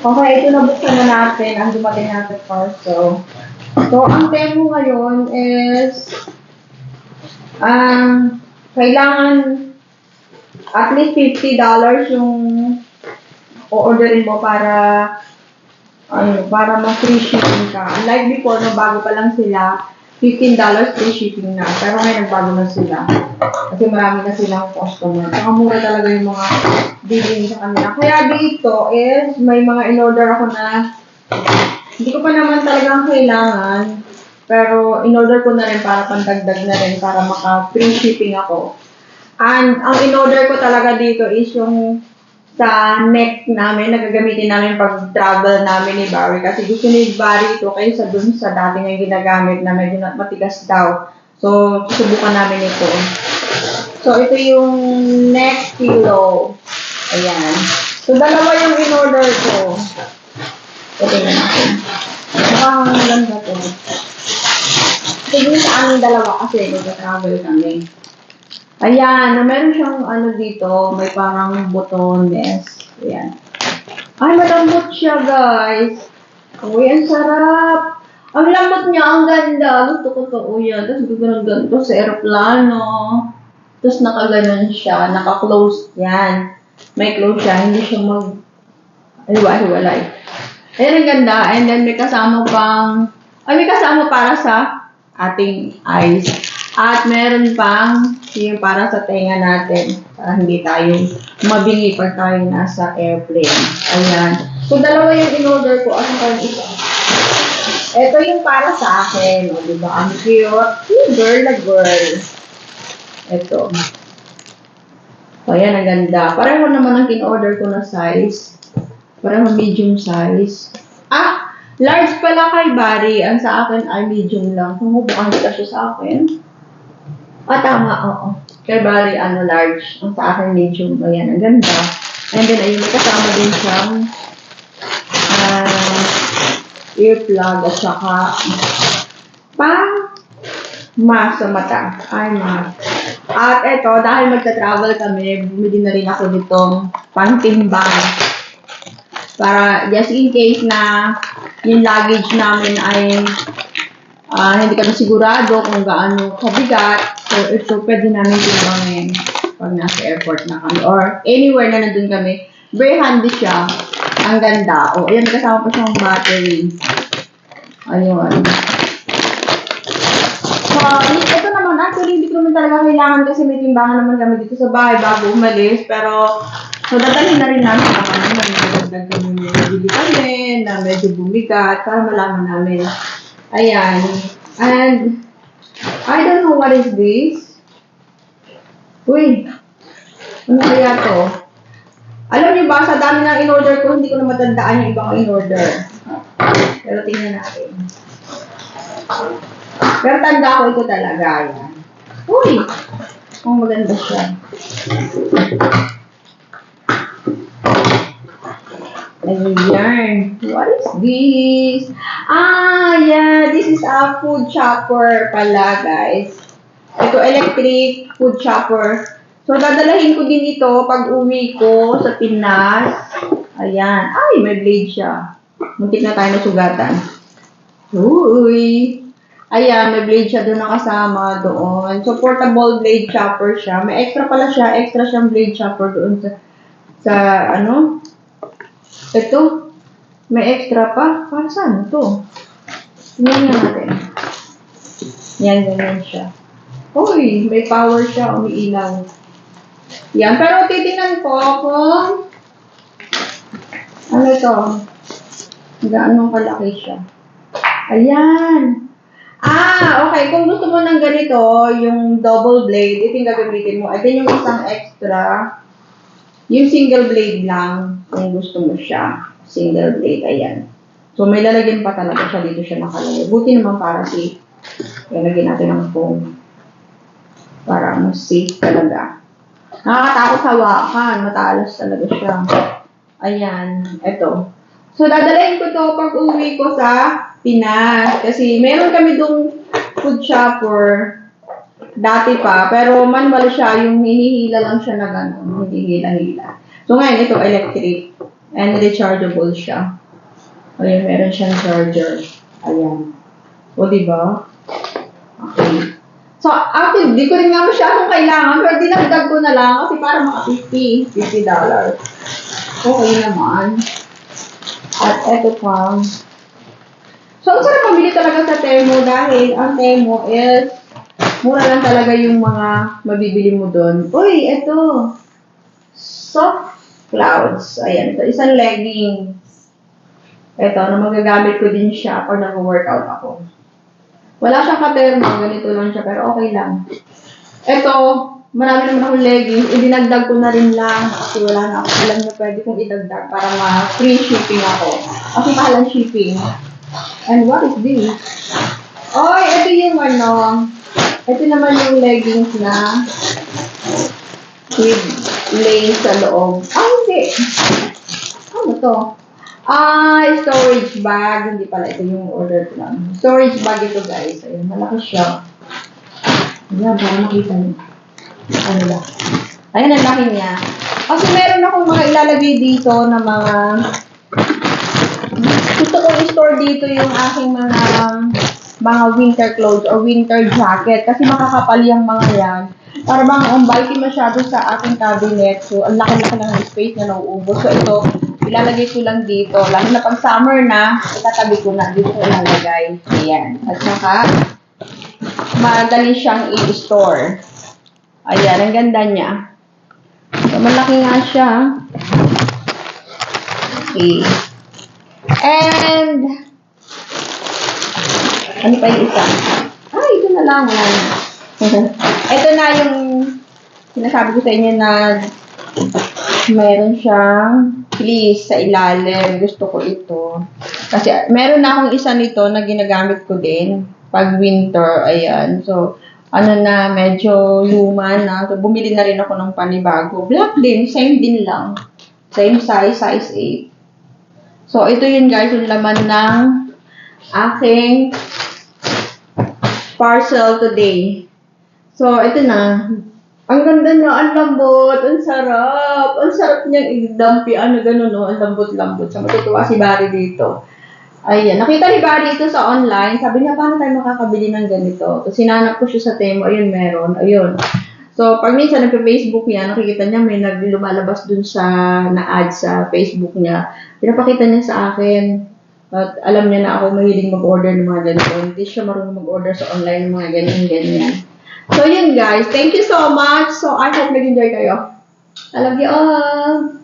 Okay, ito nabuksan na natin ang dumating natin parcel. So, ang temo ngayon is kailangan at least $50 yung o-orderin mo para para ma-free shipping ka. Unlike before, no, bago pa lang sila, $15 free shipping na. Pero ngayon, nagbago na sila. Kasi marami na silang customer. Saka mura talaga yung mga bilhin sa kanila. Kaya dito is, may mga in-order ako na hindi ko pa naman talagang kailangan. Pero in-order ko na rin para pandagdag na rin para maka-free shipping ako. And ang in-order ko talaga dito is yung sa neck namin, nagagamitin namin pag travel namin ni Barry. Kasi gusto ni Barry ito kaysa dun sa dati na ginagamit na medyo matigas daw. So, susubukan namin ito. So, ito yung neck pillow. Ayan. So, dalawa yung in-order ko. Ito natin. Mukhang maganda to. Sige sa aming dalawa kasi nag-travel kami. Ayan, meron siyang ano dito, may parang botones. Ayan. Ay, malambot siya, guys. Uy, ang sarap. Ang lambot niya, ang ganda. Gusto ko to, yan. Tapos ganito sa aeroplano. Tapos nakaganon siya, naka-close yan. May close siya, hindi siya hiwalay. Ayan, ang ganda. And then may kasama may kasama para sa ating eyes. At meron pang yung para sa tenga natin. Para hindi tayo mabingi pag tayo nasa airplane. Ayan. So, dalawa yung in-order ko. Asan pa yung isa? Ito yung para sa akin. O, diba? Ang cute. Girl na girl. Ito. So, ayan. Ang ganda. Pareho naman ang in-order ko na size. Pareho medium size. Large pala kay Barry. Ang sa akin ay medium lang. Kung bukan kita siya sa akin. Tama, oo. Kay Barry, large. Ang sa akin, medium. Ayan, ang ganda. And then, ayun, may kasama din siyang earplug at saka mask sa mata. Ay, mask. At eto, dahil magta-travel kami, bumili na rin ako nitong pangtimbang. Para, just in case na yung luggage namin ay hindi kami sigurado kung gaano kabigat. So, ito pwede namin timbangin pag nasa airport na kami. Or anywhere na nandun kami. Very handy siya. Ang ganda. O, ayan, kasama pa siyang battery. Ayun. So, ito naman, actually, hindi ko naman talaga kailangan kasi may timbangan naman kami dito sa bahay bago umalis. Pero, so, dadalhin na rin namin sa kami. Nagdagdag kami may bili kami na medyo bumigat para malaman namin. Ayan. And, I don't know what is this. Uy, ano kaya to? Alam niyo ba, sa dami ng in-order ko, hindi ko na matandaan yung ibang in-order. Pero tingnan natin. Pero tanda ko ito talaga. Yan. Uy, ang maganda siya. Ayan. What is this? Yeah. This is a food chopper pala, guys. Ito, electric food chopper. So, dadalahin ko din ito pag uwi ko sa Pinas. Ayan. Ay, may blade siya. Muntik na tayo nasugatan. Uy. Ayan, may blade siya doon nakasama doon. So, portable blade chopper siya. May extra pala siya. Extra siyang blade chopper doon sa ito, may extra pa. Para saan ito? Tingnan natin. Yan, ganyan siya. Uy, may power siya, umiilaw. Yan, pero titingnan ko kung ano ito? Gaano kalaki siya. Ayan. Okay. Kung gusto mo ng ganito, yung double blade, ito yung gagamitin mo. Ito yung isang extra. Yung single blade lang, kung gusto mo siya. Single blade, ayan. So, may lalagyan pa talaga siya. Dito siya nakalagay. Buti naman para safe. Kaya lagyan natin ang foam. Para mas safe talaga. Nakakatakot hawakan. Matalas talaga siya. Ayan. Ito. So, dadalahin ko to pag uwi ko sa Pinas. Kasi meron kami dong food shopper. Dati pa, pero manual siya, yung hinihila lang siya na gano'n, hinihila-hila. So ngayon, ito electric and rechargeable siya. Ayan, meron siyang charger. Ayan. O, diba? Okay. So, actually, di ko rin nga masyadong kailangan, pero dinagdag ko na lang kasi para mga $50. Okay naman. At eto pa. So, ang sarap mabili talaga sa Temu dahil ang Temu is mura lang talaga yung mga mabibili mo doon. Uy, eto. Soft clouds. Ayan, ito. Isang legging. Ito, na magagamit ko din siya pag nag-workout ako. Wala siyang katermo, ganito lang siya, pero okay lang. Ito, marami naman akong leggings, idinagdag ko na rin lang kasi wala na ako alam na pwede kong idagdag para ma-free shipping ako. Kasi mahal ang shipping. And what is this? Oy, ito yung ano, ito naman yung leggings na with lace sa loob. Ah, hindi. Ano to? Storage bag. Hindi pala ito yung order ko lang. Storage bag ito, guys. Ayun, malaki siya. Ayan, para makita niyo. Ano ba? Ayan, ang laki niya. Kasi meron akong mga ilalagay dito na mga gusto kong i-store dito yung aking mga winter clothes or winter jacket. Kasi makakapal yung mga yan. Para bang ang bulky masyado sa aking cabinet. So, ang laki-laki ng space na nauubos. So, ito, ilalagay ko lang dito. Lalo na pag summer na, itatabi ko na dito ilalagay. Ayan. At saka, madali siyang i-store. Ayan, ang ganda niya. So, malaki nga siya. Okay. And, ano pa yung isa? Ito na lang. Ito na yung sinasabi ko sa inyo na meron siyang fleece sa ilalim. Gusto ko ito. Kasi meron na akong isa nito na ginagamit ko din pag winter. Ayan. So, ano na, medyo luma na. So, bumili na rin ako ng panibago. Black din. Same din lang. Same size. Size 8. So, ito yun guys. Yung laman ng aking parcel today. So, ito na. Ang ganda na, ang lambot, ang sarap. Ang sarap niyang i-dumpy, gano'n, no? Ang lambot-lambot. So, matutuwa si Barry dito. Ayan, nakita ni Barry ito sa online. Sabi niya, paano tayo makakabili ng ganito? So, sinanap ko siya sa Temu. Ayun, meron. Ayun. So, pag minsan nagpa-Facebook niya, nakikita niya may lumalabas dun sa na-ad sa Facebook niya. Pinapakita niya sa akin. At alam niya na ako mahiling mag-order ng mga ganito. Hindi siya marunong mag-order sa online ng mga ganyan-ganyan. So, yun guys. Thank you so much. So, I hope nag-enjoy kayo. I love you all.